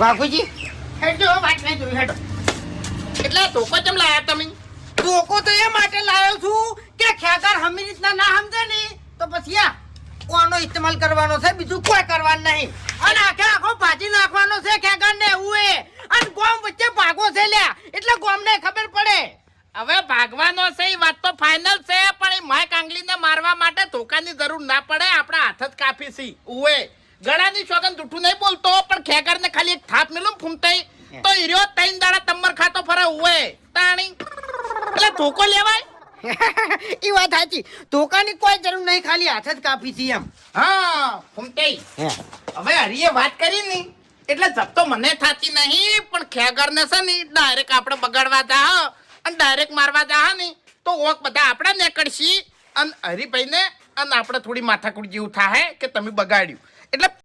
વાઘુજી હેડો વાત નહીં જોઈ હેડો. એટલે ધોકો ચમ લાયા તમે? ધોકો તો એ માટે લાવ્યો છું કે ખેગાર હમી રીતના ના સમજે ને તો પછી આ કોનો ઇસ્તેમાલ કરવાનો છે, બીજું કોઈ કરવાનું નહીં. અને આખો ભાજી નાખવાનો છે ખેગાર ને એવું એ. અને ગોમ વચ્ચે ભાગો છે લ્યા, એટલે ગોમ ને ખબર પડે. હવે ભાગવાનો છે એ વાત તો ફાઇનલ છે, પણ એ માય કાંગલીને મારવા માટે ધોકાની જરૂર ના પડે. આપણા હાથ જ કાફી છે. ઉવે ગળાની સોગન જૂઠું નહીં બોલતો, પણ ખેગારને ખાલી એક થાપ મેલું ફૂમતાઈ તો હીરો 3 દાડા તમર ખાતો ફરે. ઉવે તાણી એટલે ધોકો લેવાય? એ વાત સાચી, ધોકાની કોઈ જરૂર નહીં, ખાલી હાથ જ કાપી છે એમ. હા ફૂમતાઈ, હવે હરીએ વાત કરી ને એટલે જપ્તો મને થાતી નહીં, પણ ખેગારને છે ને ડાયરેક્ટ આપણે બગાડવા જા અને ડાયરેક્ટ મારવા જા ને તો ઓક બધા આપણા નીકળશી અને હરીભાઈને અને આપણે થોડી માથાકૂટ જેવું થાય કે તમે બગાડ્યું એટલે